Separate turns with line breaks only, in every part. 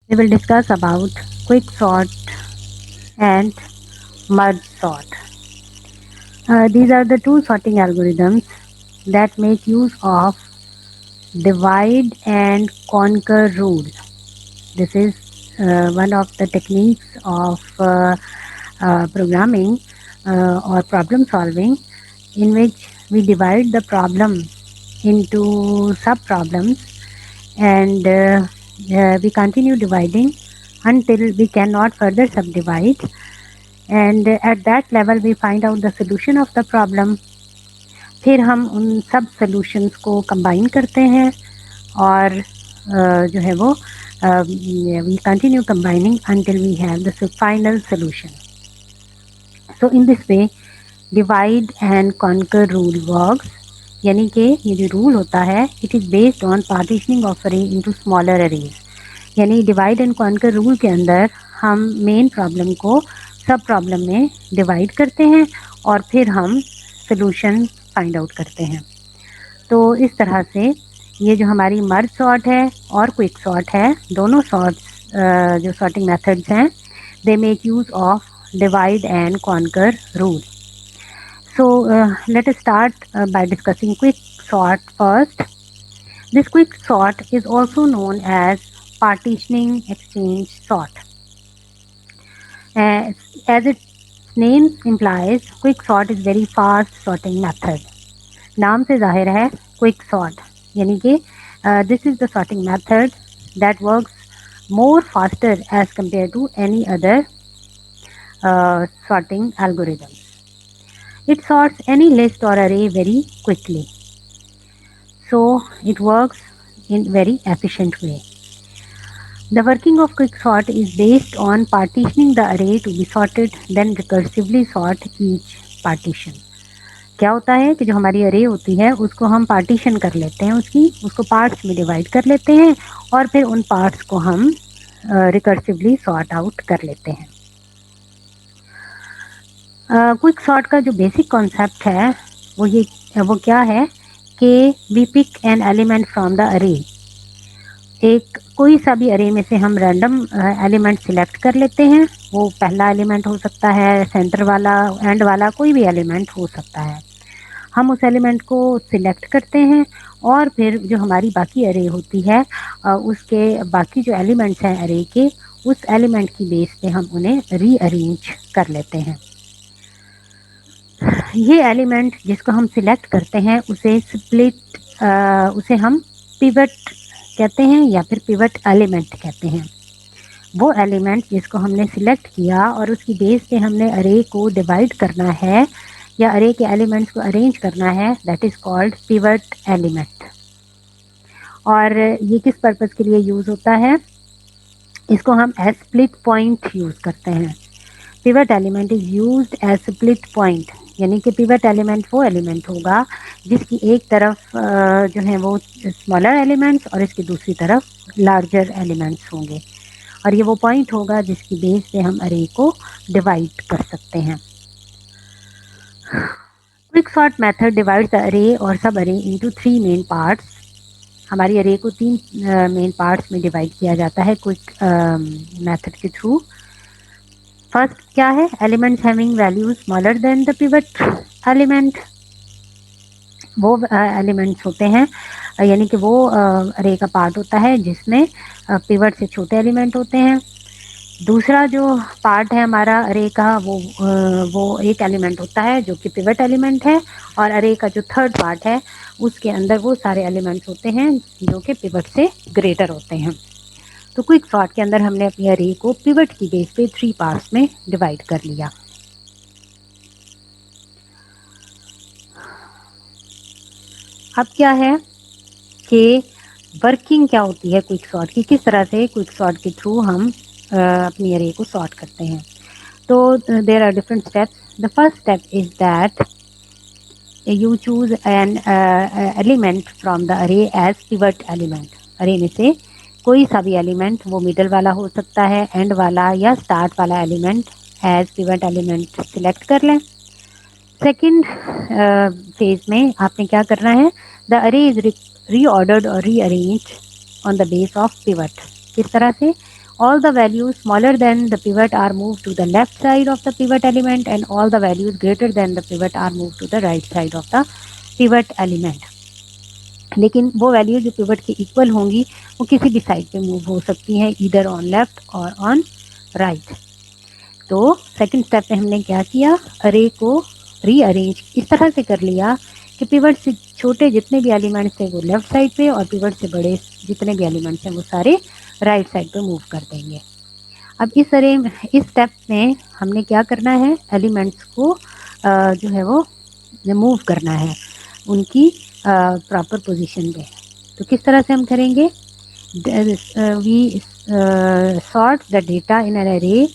We will discuss about quick sort and merge sort. These are the two sorting algorithms that make use of divide and conquer rule. This is one of the techniques of programming or problem solving, in which we divide the problem into sub problems, and we continue dividing until we cannot further subdivide, and at that level we find out the solution of the problem. फिर हम उन सब solutions को combine करते हैं और जो है वो we continue combining until we have the final solution. So in this way divide and conquer rule works, यानी कि ये जो रूल होता है it is based on partitioning of array into smaller arrays. यानी डिवाइड एंड कॉन्कर रूल के अंदर हम मेन प्रॉब्लम को सब प्रॉब्लम में डिवाइड करते हैं और फिर हम सॉल्यूशन फाइंड आउट करते हैं. तो इस तरह से ये जो हमारी मर्ज सॉर्ट है और क्विक सॉर्ट है, दोनों सॉर्ट्स जो सॉर्टिंग मेथड्स हैं, they make use of divide and conquer rule. So let us start by discussing quick sort first. This quick sort is also known as partitioning exchange sort. As its name implies, quick sort is very fast sorting method. नाम से जाहिर है quick sort, यानी कि this is the sorting method that works more faster as compare to any other sorting algorithm. It sorts any list or array very quickly, so it works in very efficient way. The working of quicksort is based on partitioning the array to be sorted, then recursively sort each partition. क्या होता है कि जो हमारी अरे होती है उसको हम पार्टीशन कर लेते हैं, उसको पार्ट्स में डिवाइड कर लेते हैं और फिर उन पार्ट्स को हम रिकर्सिवली सॉर्ट आउट कर लेते हैं. क्विक सॉर्ट का जो बेसिक कॉन्सेप्ट है वो क्या है कि we pick an element from the array. एक कोई सा भी अरे में से हम रैंडम एलिमेंट सिलेक्ट कर लेते हैं. वो पहला एलिमेंट हो सकता है, सेंटर वाला, एंड वाला, कोई भी एलिमेंट हो सकता है. हम उस एलिमेंट को सिलेक्ट करते हैं और फिर जो हमारी बाकी अरे होती है उसके बाकी जो एलिमेंट्स हैं अरे के, उस एलिमेंट की बेस पे हम उन्हें रीअरेंज कर लेते हैं. ये एलिमेंट जिसको हम सिलेक्ट करते हैं उसे हम पिवट कहते हैं या फिर पिवट एलिमेंट कहते हैं. वो एलिमेंट जिसको हमने सिलेक्ट किया और उसकी बेस पे हमने अरे को डिवाइड करना है या अरे के एलिमेंट्स को अरेंज करना है, that is called pivot element. और ये किस पर्पज़ के लिए यूज़ होता है? इसको हम एज स्प्लिट पॉइंट यूज़ करते हैं. Pivot element is used as split point, यानी कि पिवट एलिमेंट वो एलिमेंट होगा जिसकी एक तरफ जो है वो स्मॉलर एलिमेंट्स और इसकी दूसरी तरफ लार्जर एलिमेंट्स होंगे, और ये वो पॉइंट होगा जिसकी बेस पे हम अरे को डिवाइड कर सकते हैं. Quick sort method divides the array और सब अरे इनटू 3 मेन पार्ट्स. हमारी अरे को 3 मेन पार्ट्स में डिवाइड किया जाता है क्विक मेथड के थ्रू. फर्स्ट क्या है? Elements having value smaller than the pivot element. वो एलिमेंट्स होते हैं यानी कि वो अरे का पार्ट होता है जिसमें पिवट से छोटे एलिमेंट होते हैं. दूसरा जो पार्ट है हमारा अरे का वो एक एलिमेंट होता है जो कि पिवट एलिमेंट है, और अरे का जो थर्ड पार्ट है उसके अंदर वो सारे एलिमेंट्स होते हैं जो कि पिवट से ग्रेटर होते हैं. तो क्विक सॉर्ट के अंदर हमने अपनी अरे को पिवट की बेस पे 3 पार्ट्स में डिवाइड कर लिया. अब क्या है कि वर्किंग क्या होती है क्विक सॉर्ट की, किस तरह से क्विक सॉर्ट के थ्रू हम अपनी अरे को सॉर्ट करते हैं. तो there are different steps. The first step is that you choose an element from the array as pivot element. अरे में से कोई सा भी एलिमेंट, वो मिडल वाला हो सकता है, एंड वाला या स्टार्ट वाला element, as pivot element select कर लें. सेकेंड फेज में आपने क्या करना है? द अरे इज रीऑर्डर्ड और rearranged on the base of pivot. किस तरह से? All the values smaller than the pivot are moved to the left side of the pivot element, and all the values greater than the pivot are moved to the right side of the pivot element. लेकिन वो value जो pivot के equal होंगी वो किसी भी side पे move हो सकती हैं, ईदर ऑन लेफ्ट और ऑन राइट। तो सेकंड स्टेप में हमने क्या किया, अरे को रीअरेंज इस तरह से कर लिया कि पिवट से छोटे जितने भी एलिमेंट्स थे वो लेफ्ट साइड पे और पिवट से बड़े जितने भी एलिमेंट्स हैं वो सारे राइट साइड पे मूव कर देंगे। अब इस स्टेप में हमने क्या करना है, एलिमेंट्स को जो है वो मूव करना है उनकी प्रॉपर पोजीशन पे। तो किस तरह से हम करेंगे, we sort the data in an array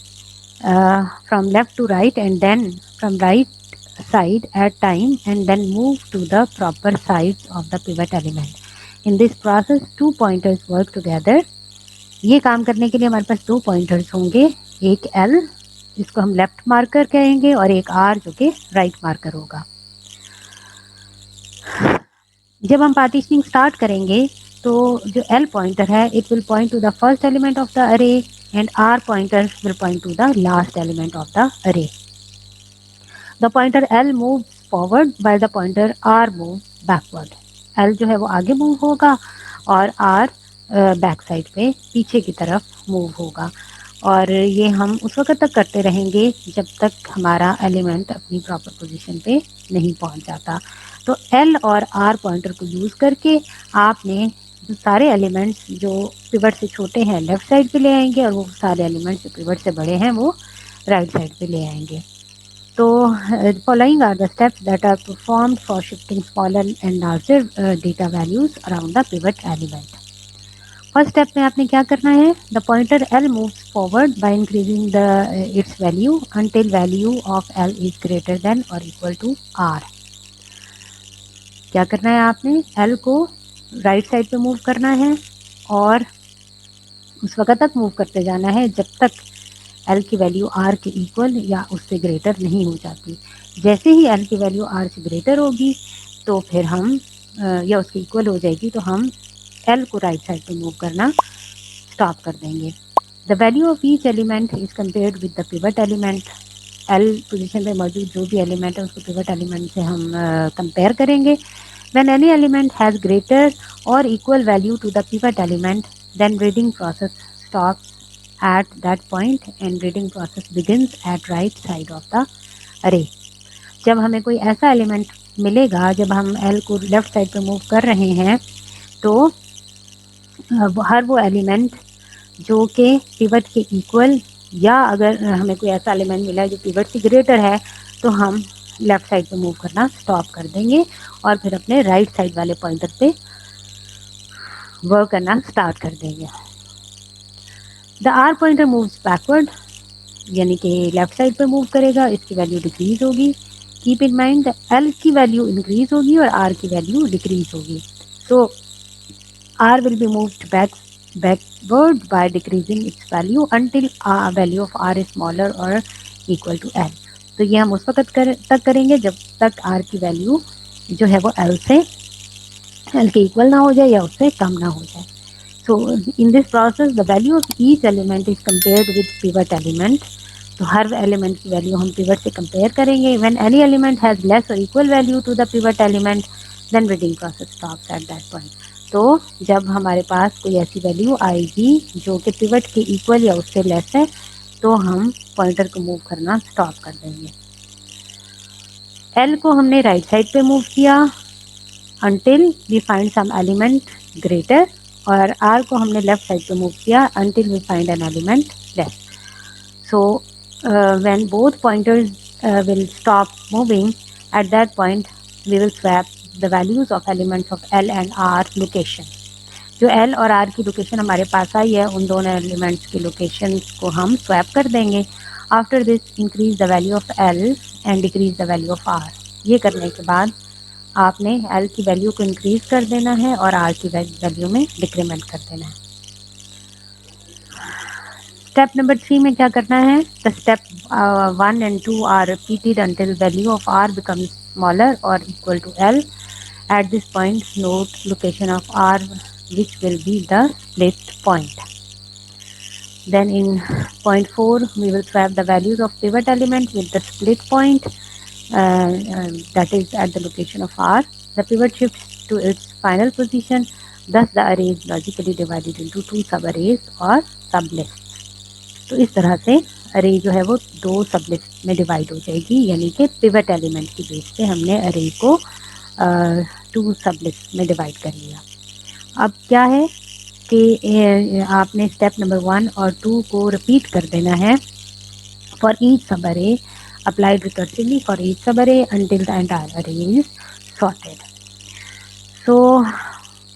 from left to right and then from right side at time and then move to the proper sides of the pivot element. In this process two pointers work together. ये काम करने के लिए हमारे पास दो pointers होंगे, एक L जिसको हम लेफ्ट मार्कर कहेंगे और एक R जो कि राइट मार्कर होगा। जब हम पार्टीशनिंग स्टार्ट करेंगे तो जो L पॉइंटर है it will point to the first element of the array and R pointer will point to the last element of the array. The pointer L move forward by the pointer R move backward. L जो है वो आगे move होगा और R back side पे पीछे की तरफ मूव होगा, और ये हम उस वक्त तक करते रहेंगे जब तक हमारा एलिमेंट अपनी प्रॉपर पोजीशन पे नहीं पहुंच जाता। तो L और R पॉइंटर को यूज़ करके आपने जो सारे एलिमेंट्स जो पिवट से छोटे हैं लेफ्ट साइड पे ले आएंगे और वो सारे एलिमेंट्स जो पिवट से बड़े हैं वो राइट साइड पे ले आएंगे। तो following are the steps that are performed for shifting smaller and larger data values around the pivot element. First step में आपने क्या करना है, the pointer L moves forward by increasing the it's value until value of L is greater then और equal to R। क्या करना है आपने, L को राइट साइड पे मूव करना है और उस वक्त तक मूव करते जाना है जब तक L की वैल्यू R के इक्वल या उससे ग्रेटर नहीं हो जाती। जैसे ही L की वैल्यू R से ग्रेटर होगी तो फिर हम या उसके इक्वल हो जाएगी तो हम L को राइट साइड पे मूव करना स्टॉप कर देंगे। The value of each element is compared with the pivot element. L position पे मौजूद जो भी एलिमेंट है उसको पिवट एलिमेंट से हम कंपेयर करेंगे। When any element has greater और equal value to the pivot element then reading process stops at that point and reading process begins at right side of the array. जब हमें कोई ऐसा element मिलेगा, जब हम L को लेफ्ट साइड पे मूव कर रहे हैं तो हर वो एलिमेंट जो कि पिवट के इक्वल या अगर हमें कोई ऐसा एलिमेंट मिला है जो पिवट से ग्रेटर है तो हम लेफ्ट साइड पे मूव करना स्टॉप कर देंगे और फिर अपने राइट साइड वाले पॉइंटर पे वर्क करना स्टार्ट कर देंगे। The R pointer moves backward, यानी कि लेफ्ट साइड पे मूव करेगा, इसकी वैल्यू डिक्रीज होगी। कीप इन माइंड L की वैल्यू इंक्रीज होगी और R की वैल्यू डिक्रीज होगी। सो R will be moved backward by decreasing its value until value of R is smaller or equal to L. तो ये हम उस वक्त तक करेंगे जब तक R की वैल्यू जो है वो L के इक्वल ना हो जाए या उससे कम ना हो जाए। So in this process the value of each element is compared with pivot element. तो हर एलिमेंट की वैल्यू हम पिवट से कंपेयर करेंगे। When any element has less or equal value to the pivot element then reading process stops at that point. तो जब हमारे पास कोई ऐसी वैल्यू आएगी जो कि पिवट के इक्वल या उससे लेस है तो हम पॉइंटर को मूव करना स्टॉप कर देंगे। L को हमने राइट साइड पे मूव किया until we find some element greater और R को हमने लेफ्ट साइड पे मूव किया until we find an element less. So when both pointers will stop moving, at that point we will swap the values of elements of L and R location. जो L और R की location हमारे पास आई है उन दोनों elements की location को हम स्वैप कर देंगे। After this increase the value of L and decrease the value of R। ये करने के बाद आपने L की वैल्यू को इंक्रीज कर देना है और R की वैल्यू में डिक्रीमेंट कर देना है। स्टेप नंबर 3 में क्या करना है, the step 1 and 2 are repeated until value of R becomes smaller और equal to L. At this point note location of R which will be the split point. Then in point 4, we will swap the values of pivot element with the split point, that is at the location of R. The pivot shifts to its final position. Thus, the array is logically divided into two sub-arrays or sublists. तो इस तरह से अरे जो है वो दो सबलिस्ट में डिवाइड हो जाएगी, यानी कि पिवट एलिमेंट की बेस पे हमने अरे को टू सबलिस्ट में डिवाइड कर लिया। अब क्या है कि आपने स्टेप नंबर 1 और 2 को रिपीट कर देना है फॉर ईच सब अरे, applied recursively for each subarray until the entire array is sorted. So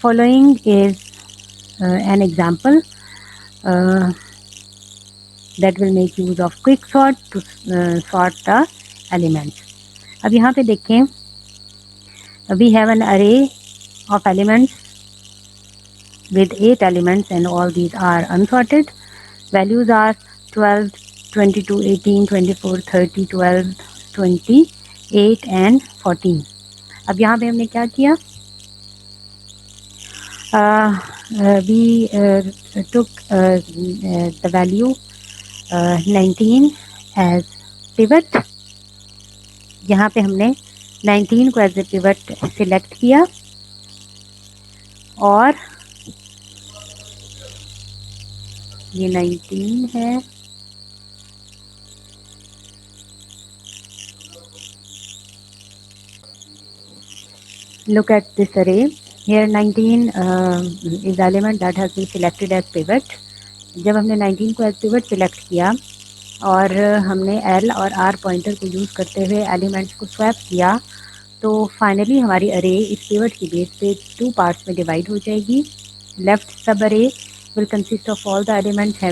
following is an example that will make use of quick sort to sort the elements. अब यहाँ पे देखें, we have an array of elements with 8 elements and all these are unsorted. Values are 12, 22, 18, 24, 30, 12, 28 and 14. अब यहाँ पे हमने क्या किया, we took the value 19 as pivot. यहाँ पे हमने 19 को एज ए पिवट सिलेक्ट किया और ये 19 है, look at this array here. 19 is element that has been selected as pivot. जब हमने 19 को एज पिवट सिलेक्ट किया और हमने L और R पॉइंटर को यूज़ करते हुए एलिमेंट्स को स्वैप किया, तो फाइनली हमारी अरे इस पिवट की बेस पे टू पार्ट्स में डिवाइड हो जाएगी. Left sub array will consist of all the elements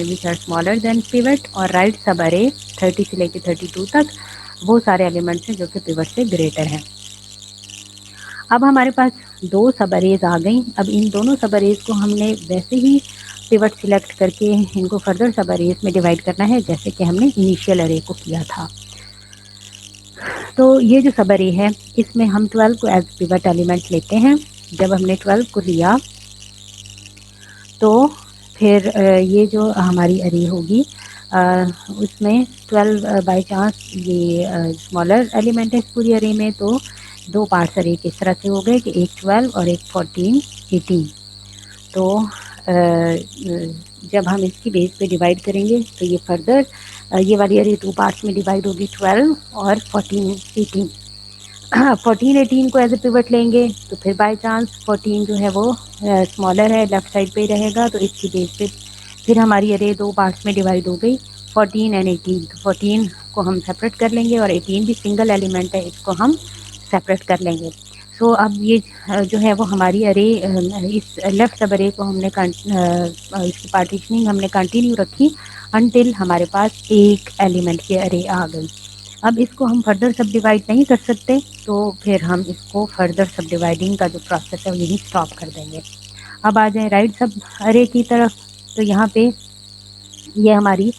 which are smaller than pivot, और राइट सब अरे 30 से लेकर 32 तक वो सारे एलिमेंट्स हैं जो कि पिवट से ग्रेटर हैं. अब हमारे पास दो सब अरेज आ गई. अब इन दोनों सब अरेज को हमने वैसे ही पिवट सिलेक्ट करके इनको फर्दर सब अरेज में डिवाइड करना है जैसे कि हमने इनिशियल अरे को किया था. तो ये जो सब अरे है इसमें हम 12 को एज पिवट एलिमेंट लेते हैं. जब हमने 12 को लिया तो फिर ये जो हमारी अरे होगी उसमें 12 बाई चांस ये स्मॉलर एलिमेंट है इस पूरी अरे में, तो दो पार्ट्स अरे किस तरह से हो गए कि एक 12 और एक 14, 18. तो जब हम इसकी बेस पे डिवाइड करेंगे तो ये फर्दर ये वाली अरे टू पार्ट्स में डिवाइड होगी, 12 और 14, 18. 14, 18 को एज ए पिवट लेंगे तो फिर बाय चांस 14 जो है वो स्मॉलर है, लेफ्ट साइड पे ही रहेगा, तो इसकी बेस पे फिर हमारी अरे दो पार्ट्स में डिवाइड हो गई, 14 एंड 18. तो 14 को हम सेपरेट कर लेंगे और 18 भी सिंगल एलिमेंट है, इसको हम सेपरेट कर लेंगे. सो अब ये जो है वो हमारी अरे इस लेफ्ट सब अरे को हमने इसकी पार्टीशनिंग हमने कंटिन्यू रखी अनटिल हमारे पास एक एलिमेंट की अरे आ गई. अब इसको हम फर्दर सब डिवाइड नहीं कर सकते, तो फिर हम इसको फर्दर सब डिवाइडिंग का जो प्रोसेस है वो यही स्टॉप कर देंगे. अब आ जाए राइट सब अरे की तरफ. तो यहाँ पे ये हमारी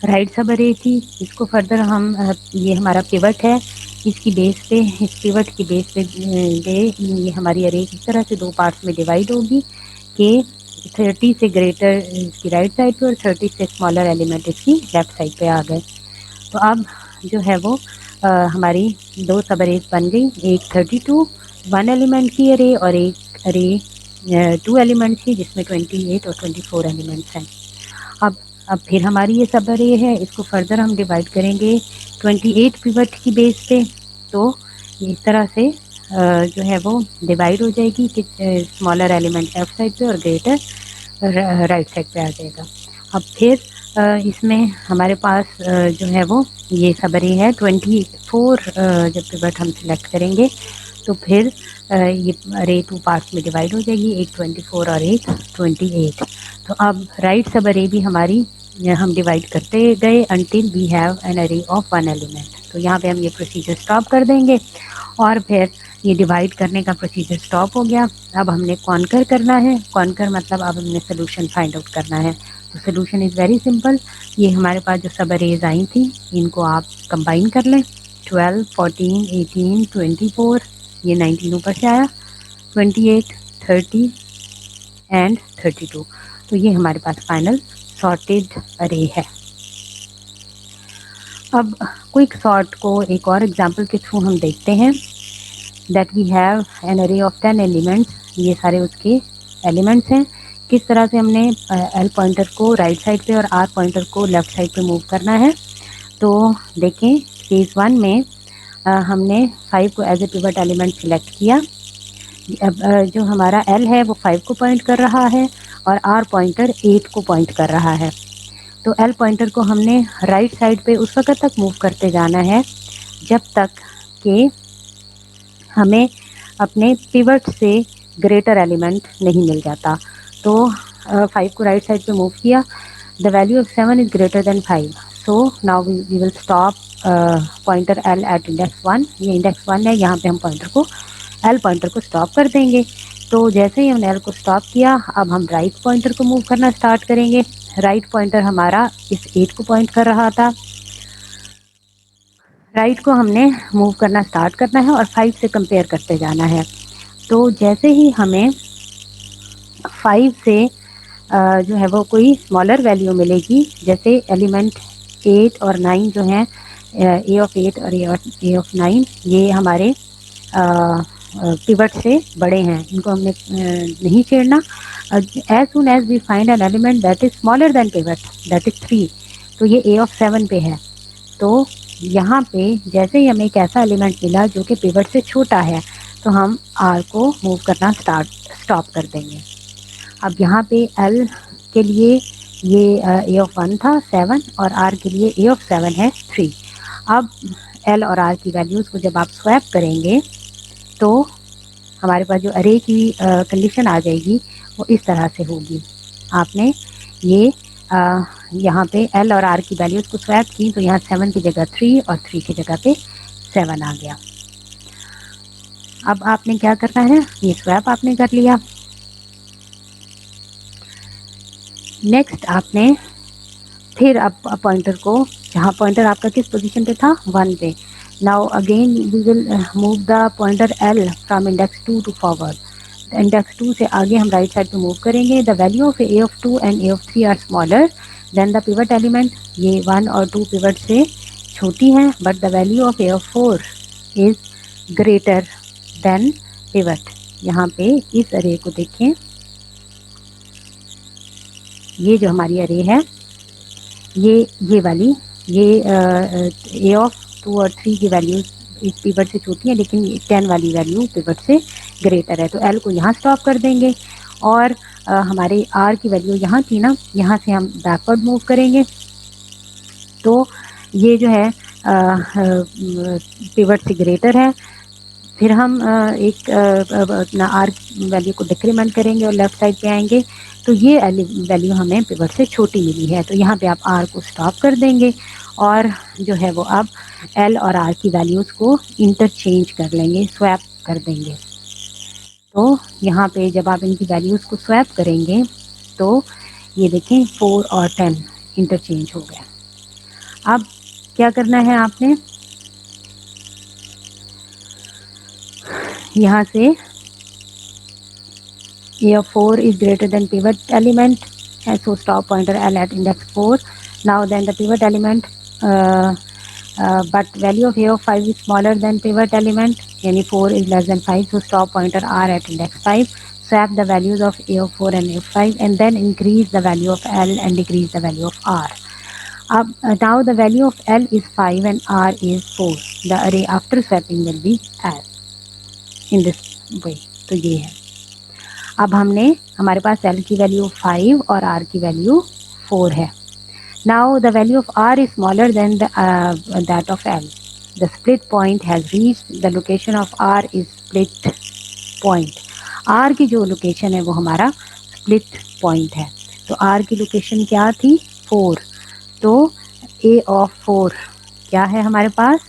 राइट सब अरे थी, इसको फर्दर हम ये हमारा पिवट है, इसकी बेस पे इस पिवट की बेस पे ये हमारी अरे इस तरह से दो पार्ट्स में डिवाइड होगी कि 30 से ग्रेटर इसकी राइट साइड पे और 30 से स्मॉलर एलिमेंट इसकी लेफ्ट साइड पे आ गए. तो अब जो है वो हमारी दो सब अरेज बन गई, एक 32 1 एलिमेंट की अरे और एक अरे 2 एलिमेंट्स की जिसमें 28 और 24 एलिमेंट्स हैं. अब फिर हमारी ये सब अरे है, इसको फर्दर हम डिवाइड करेंगे 28 पिवट की बेस पे. तो इस तरह से जो है वो डिवाइड हो जाएगी कि स्मॉलर एलिमेंट लेफ्ट साइड पे और ग्रेटर राइट साइड पे आ जाएगा. अब फिर इसमें हमारे पास जो है वो ये सब अरे है 24. जब पिवट हम सिलेक्ट करेंगे तो फिर ये अरे टू पार्ट्स में डिवाइड हो जाएगी, एक 24 और एक 28. तो अब राइट सब अरे भी हमारी हम डिवाइड करते गए अनटिल वी हैव एन अरे ऑफ 1 एलिमेंट. तो यहाँ पे हम ये प्रोसीजर स्टॉप कर देंगे और फिर ये डिवाइड करने का प्रोसीजर स्टॉप हो गया. अब हमने कॉन्कर करना है. कॉन्कर मतलब अब हमने सोल्यूशन फाइंड आउट करना है. तो सोल्यूशन इज़ वेरी सिंपल. ये हमारे पास जो सब अरेज आई थी इनको आप कंबाइन कर लें. 12, 14, 18, 24, ये 19 ऊपर से आया, 28, 30 एंड 32. तो ये हमारे पास फाइनल सॉर्टेड अरे है। अब क्विक सॉर्ट को एक और एग्जांपल के थ्रू हम देखते हैं। दैट वी हैव एन अरे ऑफ 10 एलिमेंट्स, ये सारे उसके एलिमेंट्स हैं। किस तरह से हमने एल पॉइंटर को राइट साइड पे और आर पॉइंटर को लेफ्ट साइड पे मूव करना है। तो देखें केस 1 में हमने 5 को as a pivot element select किया। अब जो हमारा एल है वो 5 को पॉइंट कर रहा है और आर पॉइंटर 8 को पॉइंट कर रहा है। तो एल पॉइंटर को हमने राइट साइड पे उस वक्त तक मूव करते जाना है जब तक कि हमें अपने पिवट से ग्रेटर एलिमेंट नहीं मिल जाता। तो 5 को राइट साइड पे मूव किया, the value of 7 is greater than 5, so now we will stop pointer L at index 1। ये इंडेक्स 1 है, यहाँ पे हम पॉइंटर को एल पॉइंटर को स्टॉप कर देंगे। तो जैसे ही हमने एल को स्टॉप किया, अब हम राइट पॉइंटर को मूव करना स्टार्ट करेंगे। राइट पॉइंटर हमारा इस 8 को पॉइंट कर रहा था, राइट को हमने मूव करना स्टार्ट करना है और 5 से कंपेयर करते जाना है। तो जैसे ही हमें 5 से जो है वो कोई स्मॉलर वैल्यू मिलेगी, जैसे एलिमेंट 8 और 9 जो हैं, ए ऑफ 8 और ए ऑफ 9, ये हमारे पिवट से बड़े हैं, इनको हमने नहीं छेड़ना। As soon as we find an element that is smaller than pivot, that is 3, तो ये ए ऑफ 7 पे है। तो यहाँ पे जैसे ही हमें एक ऐसा एलिमेंट मिला जो कि पिवट से छोटा है, तो हम आर को मूव करना स्टॉप कर देंगे। अब यहाँ पे एल के लिए ये ए ऑफ 1 था 7 और आर के लिए ए ऑफ 7 है 3। अब एल और आर की वैल्यूज़ को जब आप स्वैप करेंगे तो हमारे पास जो अरे की कंडीशन आ जाएगी वो इस तरह से होगी। आपने ये यहाँ पे एल और आर की वैल्यूज़ को स्वैप की, तो यहाँ 7 की जगह 3 और 3 की जगह पे 7 आ गया। अब आपने क्या करना है, ये स्वैप आपने कर लिया। नेक्स्ट आपने फिर आप पॉइंटर को, जहाँ पॉइंटर आपका किस पोजीशन पे था 1 पे, now again we will move the pointer L from index 2 to forward. Index 2 से आगे हम राइट साइड पे मूव करेंगे। The value of A of 2 and A of 3 are smaller than the pivot element, ये 1 और 2 पिवट से छोटी हैं, but the value of A of 4 is greater than pivot. यहाँ पे इस अरे को देखें, ये जो हमारी अरे है, ये वाली, ये ए ऑफ 2 और 3 की वैल्यूज इस पिवट से छोटी है, लेकिन 10 वाली वैल्यू पिवट से ग्रेटर है। तो एल को यहाँ स्टॉप कर देंगे और हमारे आर की वैल्यू यहाँ थी ना, यहाँ से हम बैकवर्ड मूव करेंगे। तो ये जो है पिवट से ग्रेटर है। फिर हम एक अपना आर वैल्यू को डिक्रीमेंट करेंगे और लेफ्ट साइड पे आएंगे, तो ये वैल्यू हमें पिवट से छोटी मिली है। तो यहाँ पे आप आर को स्टॉप कर देंगे और जो है वो अब एल और आर की वैल्यूज़ को इंटरचेंज कर लेंगे, स्वैप कर देंगे। तो यहाँ पे जब आप इनकी वैल्यूज़ को स्वैप करेंगे तो ये देखें 4 और 10 इंटरचेंज हो गया। अब क्या करना है आपने, यहाँ से A of 4 is greater than pivot element, and so stop pointer L at index 4. Now then the pivot element, but value of A of 5 is smaller than pivot element, yani 4 is less than 5, so stop pointer R at index 5. Swap the values of A of 4 and A of 5 and then increase the value of L and decrease the value of R. Now the value of L is 5 and R is 4. The array after swapping will be as in this way. तो ये है। अब हमने, हमारे पास L की value 5 और R की value 4 है। Now the value of R is smaller then that of L। The split point has reached, the location of R is split point. R की जो लोकेशन है वो हमारा स्प्लिट पॉइंट है। तो R की लोकेशन क्या थी 4, तो A ऑफ 4 क्या है हमारे पास,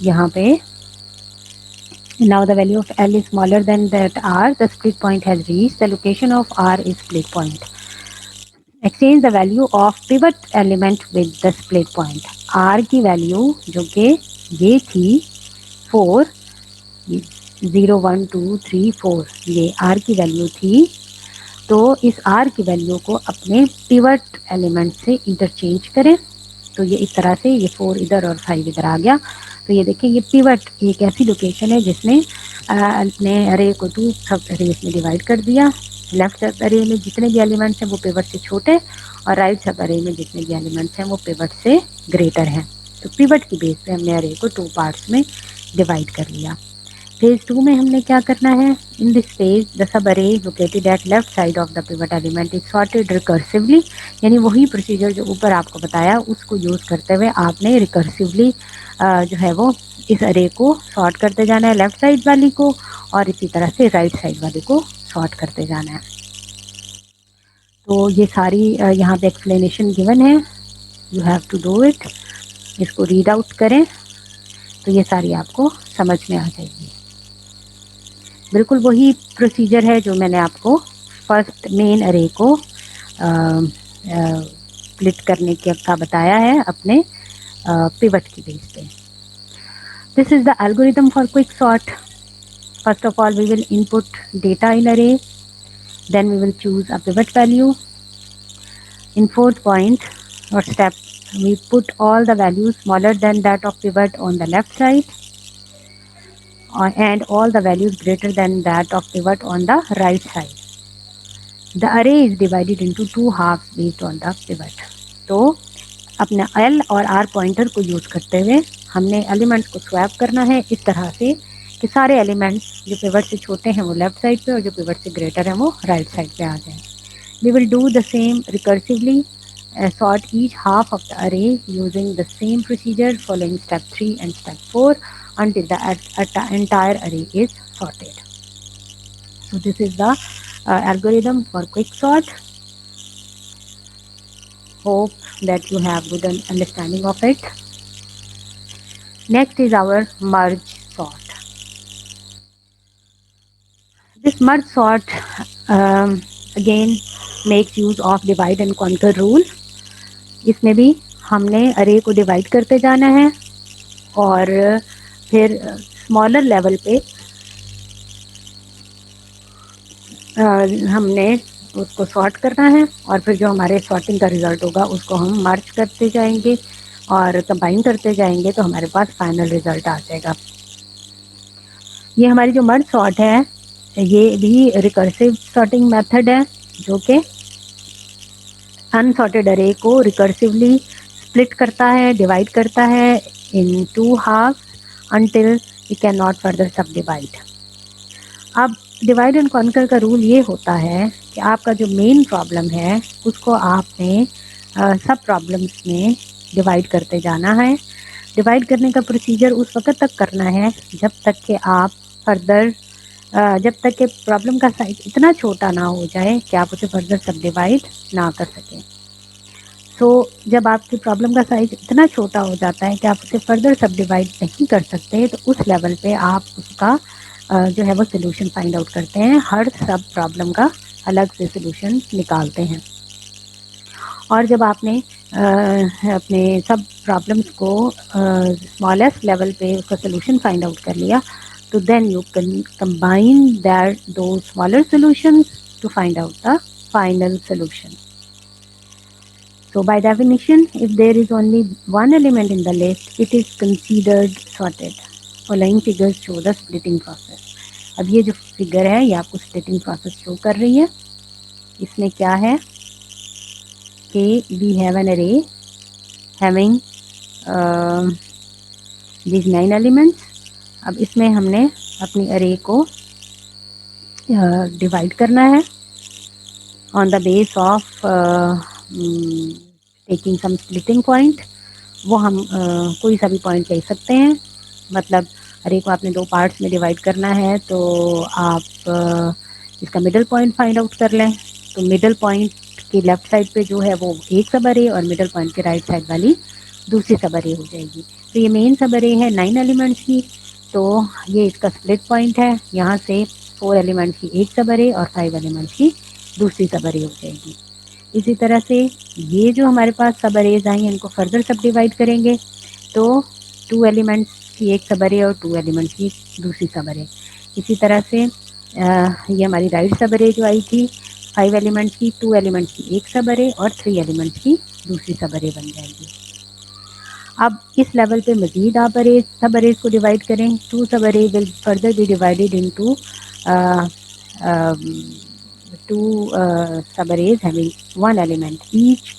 यहाँ पे now the value of L is smaller than that R, the split point has reached, the location of R is split point. Exchange the value of pivot element with the split point. R की value जो कि ये थी 4, 0 1 2 3 4 ये r की value थी। तो इस r की वैल्यू को अपने पिवट एलिमेंट से इंटरचेंज करें। तो ये इस तरह से ये 4 इधर और 5 इधर आ गया। तो ये देखिए ये पिवट एक ऐसी लोकेशन है जिसने अपने अरे को 2 सब अरेज में डिवाइड कर दिया। लेफ्ट सब अरे में जितने भी एलिमेंट्स हैं वो पिवट से छोटे और राइट सब अरे में जितने भी एलिमेंट्स हैं वो पिवट से ग्रेटर हैं। तो पिवट की बेस पे हमने अरे को 2 पार्ट्स में डिवाइड कर लिया। फेज 2 में हमने क्या करना है, in this phase the sub अरे located at left side of the pivot element is sorted recursively. यानी वही प्रोसीजर जो ऊपर आपको बताया उसको यूज़ करते हुए आपने रिकर्सिवली जो है वो इस अरे को सॉर्ट करते जाना है, लेफ्ट साइड वाली को, और इसी तरह से राइट साइड वाली को सॉर्ट करते जाना है। तो ये सारी यहाँ पे एक्सप्लेनेशन गिवन है, you have to do it. इसको रीड आउट करें तो ये सारी आपको समझ में आ जाएगी। बिल्कुल वही प्रोसीजर है जो मैंने आपको फर्स्ट मेन अरे को स्प्लिट करने का बताया है अपने पिवट की बेस पे। This is the algorithm for quick sort. First of all we will input data in array, then we will choose a pivot value. In fourth point or step, we put all the values smaller than that of pivot on the left side and all the values greater than that of pivot on the right side. The array is divided into two halves based on the pivot. तो अपने L और R pointer को use करते हुए हमने elements को swap करना है इस तरह से कि सारे एलिमेंट्स जो पिवट से छोटे हैं वो लेफ्ट साइड पे और जो पिवट से ग्रेटर हैं वो राइट साइड पे आ जाएं। We will do the same recursively, sort each half of the array using the same procedure following step 3 and step 4 until the entire array is sorted. So this is the algorithm for quick sort. Hope that you have good understanding of it. Next is our merge sort. This merge sort again makes use of divide and conquer rule. इसमें भी हमने अरे को divide करते जाना है और फिर स्मॉलर लेवल पे हमने उसको सॉर्ट करना है और फिर जो हमारे सॉर्टिंग का रिजल्ट होगा उसको हम मर्ज करते जाएंगे और कंबाइन करते जाएंगे तो हमारे पास फाइनल रिजल्ट आ जाएगा। ये हमारी जो मर्ज सॉर्ट है ये भी रिकर्सिव सॉर्टिंग मेथड है जो कि अनसॉर्टेड अरे को रिकर्सिवली स्प्लिट करता है, डिवाइड करता है into half until we cannot further subdivide. अब डिवाइड एंड कॉन्कर का रूल ये होता है कि आपका जो मेन प्रॉब्लम है उसको आपने सब प्रॉब्लम्स में डिवाइड करते जाना है। डिवाइड करने का प्रोसीजर उस वक्त तक करना है जब तक कि आप फर्दर जब तक कि प्रॉब्लम का साइज इतना छोटा ना हो जाए कि आप उसे फर्दर सब डिवाइड ना कर सकें। तो जब आपकी प्रॉब्लम का साइज इतना छोटा हो जाता है कि आप उसे फर्दर सब डिवाइड नहीं कर सकते तो उस लेवल पे आप उसका जो है वो सोल्यूशन फाइंड आउट करते हैं, हर सब प्रॉब्लम का अलग से सोल्यूशन निकालते हैं। और जब आपने अपने सब प्रॉब्लम्स को स्मॉलेस्ट लेवल पे उसका सोल्यूशन फाइंड आउट कर लिया तो then you can combine that दो smaller solutions to find out the final solution. So by definition, if there is only one element in the list, it is considered sorted. Following figures show the splitting process. अब ये जो figure है ये आपको splitting process show कर रही है। इसमें क्या है कि we have an array having these 9 elements. अब इसमें हमने अपनी array को डिवाइड करना है on the base of taking some splitting point. वो हम कोई सा भी पॉइंट ले सकते हैं. मतलब अरे को आपने 2 पार्ट्स में डिवाइड करना है तो आप इसका मिडल पॉइंट फाइंड आउट कर लें. तो मिडल पॉइंट के लेफ्ट साइड पे जो है वो एक सब अरे और मिडल पॉइंट के राइट साइड वाली दूसरी सब अरे हो जाएगी. तो ये मेन सब अरे है 9 एलिमेंट्स की. तो ये इसका स्प्लिट पॉइंट है. यहाँ से 4 एलिमेंट्स की एक सब अरे और 5 एलिमेंट्स की दूसरी सब अरे हो जाएगी. इसी तरह से ये जो हमारे पास सब अरेज आई हैं इनको फर्दर सब डिवाइड करेंगे तो 2 एलिमेंट्स की एक सब अरे और 2 एलिमेंट्स की दूसरी सब अरे. इसी तरह से ये हमारी राइट सब अरे जो आई थी 5 एलिमेंट्स की, 2 एलिमेंट्स की एक सब अरे और 3 एलिमेंट्स की दूसरी सब अरे बन जाएगी। अब इस लेवल पे मजीद आप अरे सब अरेज को डिवाइड करें, 2 sub array will further be divided into 2 sub arrays having 1 element each.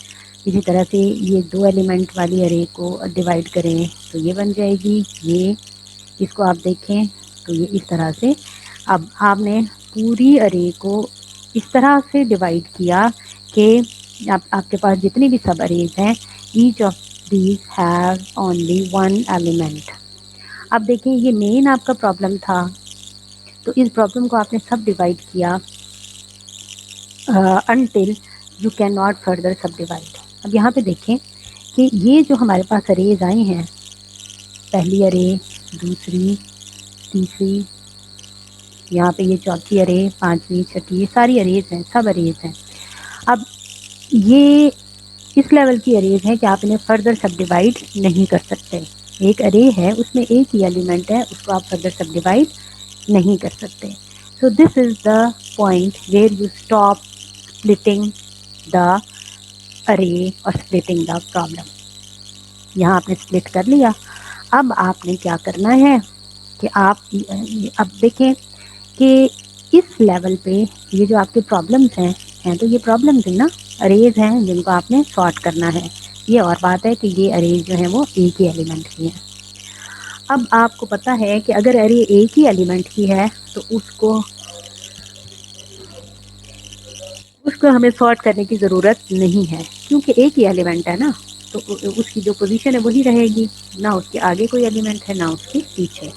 इसी तरह से ये 2 एलिमेंट वाली अरे को डिवाइड करें तो ये बन जाएगी ये। इसको आप देखें तो ये इस तरह से। अब आपने पूरी अरे को इस तरह से डिवाइड किया कि आपके पास जितनी भी सब अरेज हैं each of these have only 1 element. अब देखिए ये मेन आपका प्रॉब्लम था, तो इस प्रॉब्लम को आपने सब डिवाइड किया until you can not further सब डिवाइड। अब यहाँ पे देखें कि ये जो हमारे पास अरेज आई हैं, पहली अरे, दूसरी, तीसरी, यहाँ पे ये चौथी अरे, पांचवी, छठी, ये सारी अरेज हैं, सब अरेज हैं। अब ये इस लेवल की अरेज है कि आप इन्हें फर्दर सब डिवाइड नहीं कर सकते। एक अरे है उसमें एक ही एलिमेंट है, उसको आप फर्दर सब डिवाइड नहीं कर सकते। So this is the point where you stop splitting the array और स्प्लिटिंग द प्रॉब्लम। यहाँ आपने स्प्लिट कर लिया। अब आपने क्या करना है कि आप अब देखें कि इस लेवल पे ये जो आपके प्रॉब्लम्स हैं तो ये प्रॉब्लम्स है ना, अरेज हैं जिनको आपने सॉर्ट करना है। ये और बात है कि ये अरेज जो है वो एक ही एलिमेंट की है। अब आपको पता है कि अगर अरे एक ही एलिमेंट की है तो उसको उसको हमें सॉर्ट करने की ज़रूरत नहीं है, क्योंकि एक ही एलिमेंट है ना, तो उसकी जो पोजीशन है वही रहेगी, ना उसके आगे कोई एलिमेंट है ना उसके पीछे।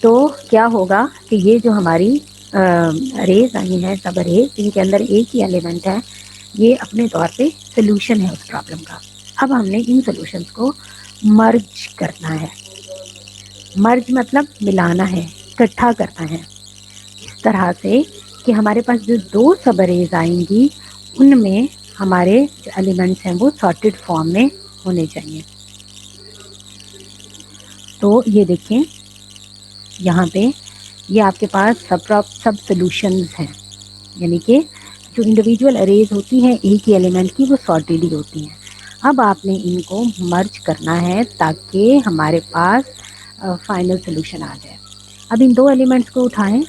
तो क्या होगा कि ये जो हमारी अरेज आई है, सब अरेज, इनके अंदर एक ही एलिमेंट है, ये अपने तौर पे सोल्यूशन है उस प्रॉब्लम का। अब हमने इन सोल्यूशंस को मर्ज करना है। मर्ज मतलब मिलाना है, इकट्ठा करना है, इस तरह से कि हमारे पास जो 2 सब अरेज आएंगी उनमें हमारे जो एलिमेंट्स हैं वो सॉर्टेड फॉर्म में होने चाहिए। तो ये देखें यहाँ पे ये आपके पास सब सोल्यूशंस हैं, यानी कि जो इंडिविजुअल अरेज होती हैं एक ही एलिमेंट की वो सॉर्टेड ही होती हैं। अब आपने इनको मर्ज करना है ताकि हमारे पास फाइनल सोल्यूशन आ जाए। अब इन 2 एलिमेंट्स को उठाएं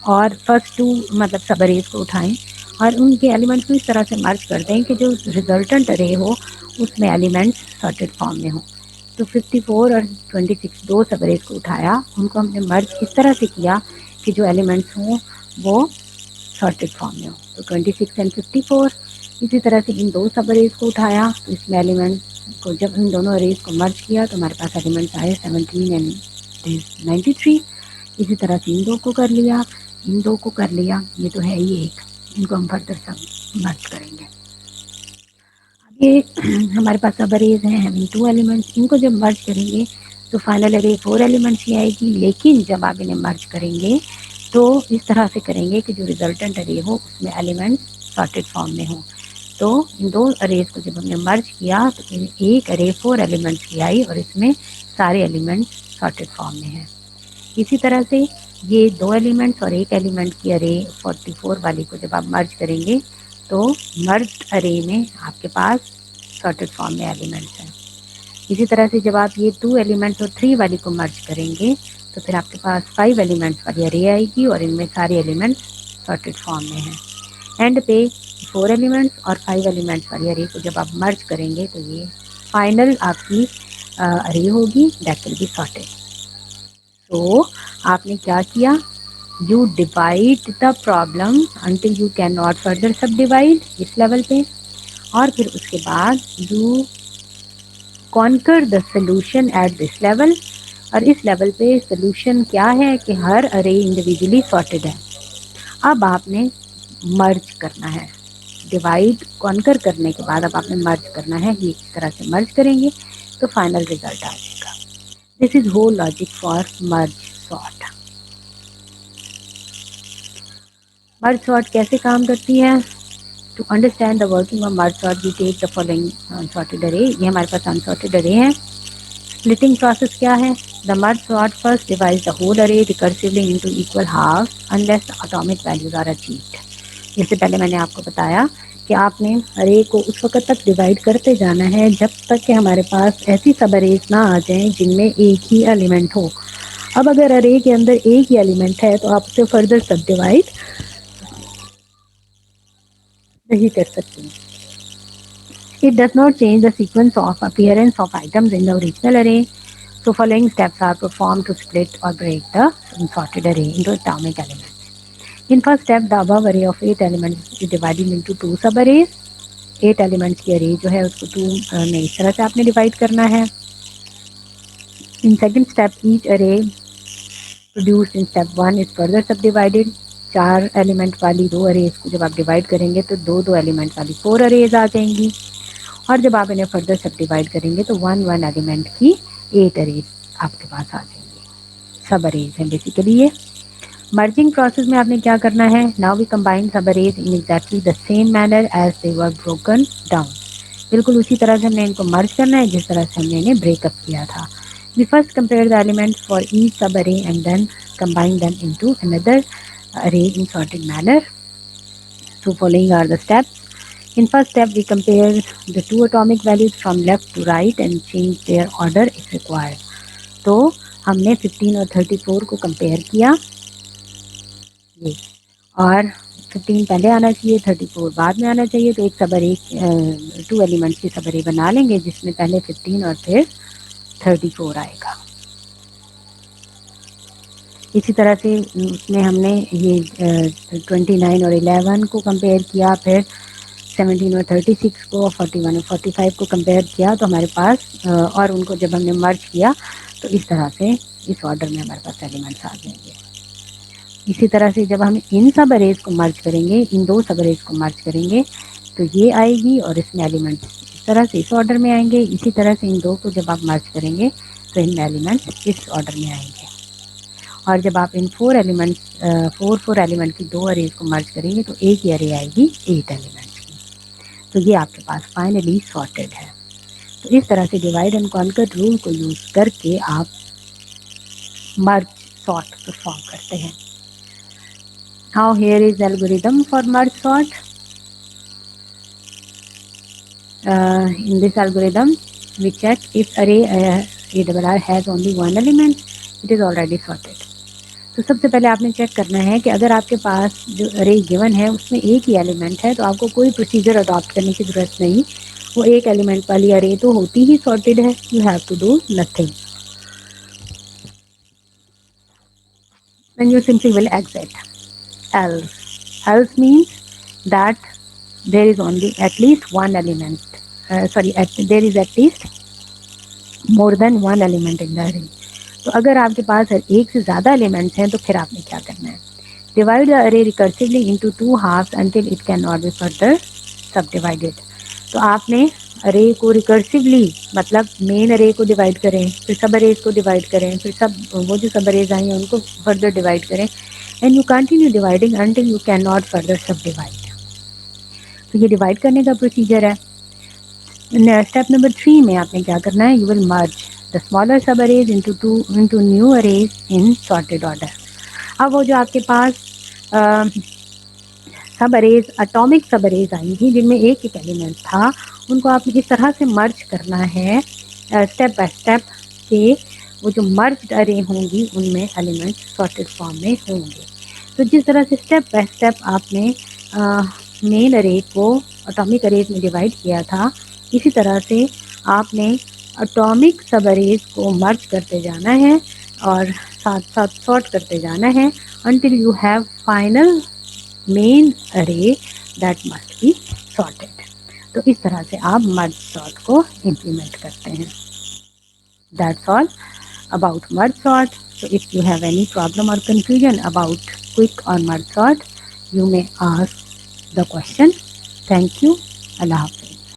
और फर्स्ट 2 मतलब सब अरेज को उठाएं और उनके एलिमेंट्स को इस तरह से मर्ज कर दें कि जो रिजल्टेंट अरे हो उसमें एलिमेंट्स सॉर्टेड फॉर्म में हो। तो 54 और 26 2 सब अरेज को उठाया, उनको हमने मर्ज इस तरह से किया कि जो एलिमेंट्स हों वो सॉर्टेड फॉर्म में हो। तो 26 एंड 54। इसी तरह से इन 2 सब अरेज को उठाया तो इसमें एलिमेंट को जब इन दोनों अरेज को मर्ज किया तो हमारे पास एलिमेंट्स आए 17 एंड 93। इसी तरह से इन 2 को कर लिया, इन 2 को कर लिया, ये तो है ही एक, इनको हम फर्दर सब मर्ज करेंगे। अब ये हमारे पास सब अरेज हैं हैविंग 2 एलिमेंट्स, इनको जब मर्ज करेंगे तो फाइनल अरे 4 एलिमेंट्स ही आएगी, लेकिन जब आप इन्हें मर्ज करेंगे तो इस तरह से करेंगे कि जो रिजल्टेंट अरे हो उसमें एलिमेंट्स सॉर्टेड फॉर्म में हो। तो इन 2 अरेज को जब हमने मर्ज किया तो एक अरे 4 एलिमेंट्स की आई और इसमें सारे एलिमेंट्स सॉर्टेड फॉर्म में हैं। इसी तरह से ये 2 एलिमेंट्स और एक एलिमेंट की अरे 44 वाली को जब आप मर्ज करेंगे तो मर्ज अरे में आपके पास सॉर्टेड फॉर्म में एलिमेंट्स हैं। इसी तरह से जब आप ये 2 एलिमेंट्स और 3 वाली को मर्ज करेंगे तो फिर आपके पास 5 एलिमेंट्स वाली अरे आएगी और इनमें सारे एलिमेंट्स सॉर्टेड फॉर्म में हैं। एंड पे 4 एलिमेंट्स और 5 एलिमेंट्स वाली अरे को जब आप मर्ज करेंगे तो ये फाइनल आपकी अरे होगी दैट विल बी सॉर्टेड। तो आपने क्या किया, you divide the problem until you can not further सब डिवाइड इस लेवल पे, और फिर उसके बाद you conquer the solution at this level. और इस लेवल पे सोल्यूशन क्या है कि हर अरे इंडिविजुअली सॉर्टेड है। अब आपने मर्ज करना है, डिवाइड कॉन्कर करने के बाद अब आपने मर्ज करना है, ये इस तरह से मर्ज करेंगे तो फाइनल रिजल्ट आ जाएगा। This is whole logic for merge sort. Merge sort कैसे काम करती है? To understand the working of merge sort we take the following unsorted array. ये हमारे पास अनसॉर्टेड अरे है, Splitting process क्या है? The merge sort first divides the whole array recursively into equal halves unless the atomic values are achieved. इससे पहले मैंने आपको बताया कि आपने अरे को उस वक्त तक डिवाइड करते जाना है जब तक कि हमारे पास ऐसी सब अरेज ना आ जाएं जिनमें एक ही एलिमेंट हो। अब अगर अरे के अंदर एक ही एलिमेंट है तो आप उसे फर्दर सब डिवाइड नहीं कर सकते। It does not change the sequence of appearance of items in the original array. So following steps are performed to split or break the sorted array into atomic elements. In first step, the above array of 8 elements is divided into two sub-arrays. 8 elements की array जो है उसको 2 में इस तरह से आपने divide करना है. In second step, each array produced in step 1 is further subdivided. 4 element वाली 2 अरेज को जब आप डिवाइड करेंगे तो 2 एलिमेंट वाली 4 अरेज आ जाएंगी, और जब आप इन्हें फर्दर सब डिवाइड करेंगे तो 1 एलिमेंट की 8 अरेज आपके पास आ जाएंगी। सब अरेज हैं बेसिकली ये। मर्जिंग प्रोसेस में आपने क्या करना है? Now we combine sub arrays in exactly the same manner as they were broken down. बिल्कुल उसी तरह से हमने इनको मर्ज करना है जिस तरह से हमने इन्हें ब्रेकअप किया था। We first compare the elements for each sub array and then combine them into another array in sorted manner. So following are the steps. In first step, we compare the two atomic values from left to right and change their order if required. तो हमने 15 और 34 को compare किया, ये, और 15 पहले आना चाहिए, 34 बाद में आना चाहिए। तो एक सबरे 2 एलिमेंट्स की सबरे बना लेंगे जिसमें पहले 15 और फिर 34 आएगा। इसी तरह से उसमें हमने ये 29 और 11 को कंपेयर किया, फिर 17 और 36 को, 41 और 45 को कंपेयर किया, तो हमारे पास और उनको जब हमने मर्ज किया तो इस तरह से इस ऑर्डर में हमारे पास एलिमेंट्स आ जाएंगे। इसी तरह से जब हम इन सब अरेज को मर्ज करेंगे, इन 2 सब अरेज को मर्ज करेंगे तो ये आएगी और इसमें एलिमेंट्स इस तरह से इस ऑर्डर में आएंगे। इसी तरह से इन 2 को जब आप मर्ज करेंगे तो इनमें एलिमेंट्स इस ऑर्डर में आएंगे, और जब आप इन 4 एलिमेंट की 2 अरेज को मर्ज करेंगे तो एक ही अरे आएगी 8 एलिमेंट्स की। तो ये आपके पास फाइनली सॉर्टेड है। तो इस तरह से डिवाइड एंड कॉन्कर रूल को यूज करके आप मर्ज सॉर्ट परफॉर्म करते हैं। Now here is algorithm for merge sort. In this algorithm we check if array ARR has only one element, it is already sorted. तो सबसे पहले आपने check करना है कि अगर आपके पास जो अरे गिवन है उसमें एक ही एलिमेंट है तो आपको कोई प्रोसीजर अडॉप्ट करने की ज़रूरत नहीं, वो एक एलिमेंट वाली अरे तो होती ही सॉर्टेड है। You have to do nothing, then you simply will exit. Else means that there is only at least one element, there is at least more than one element in the array. तो अगर आपके पास एक से ज़्यादा elements हैं तो फिर आपने क्या करना है? Divide the array recursively into 2 halves until it can not be further sub divided. तो आपने अरे को रिकर्सिवली मतलब मेन अरे को डिवाइड करें, फिर सब अरेज को डिवाइड करें, फिर सब वो जो सब अरेज आई हैं उनको फर्दर डिवाइड करें, and you continue dividing until you can not further सब डिवाइड। तो ये डिवाइड करने का प्रोसीजर है। स्टेप नंबर 3 में आपने क्या करना है? You will merge the smaller sub arrays into new arrays in sorted order. अब वो जो आपके पास सब अरेज एटॉमिक सब अरेज आएंगी जिनमें एक एक एलिमेंट था, उनको आपने इस तरह से मर्ज करना है स्टेप बाय स्टेप कि वो जो मर्ज अरे होंगी उनमें एलिमेंट सॉर्टेड फॉर्म में होंगे। तो जिस तरह से स्टेप बाय स्टेप आपने मेन अरे को एटॉमिक अरेज में डिवाइड किया था, इसी तरह से आपने एटॉमिक सब अरेज को मर्ज करते जाना है और साथ साथ सॉर्ट करते जाना है until you have final main array that must be sorted. तो इस तरह से आप merge sort को implement करते हैं। That's all about merge sort. So if you have any problem or confusion about quick or merge sort, you may ask the question. Thank you. Allah Hafiz.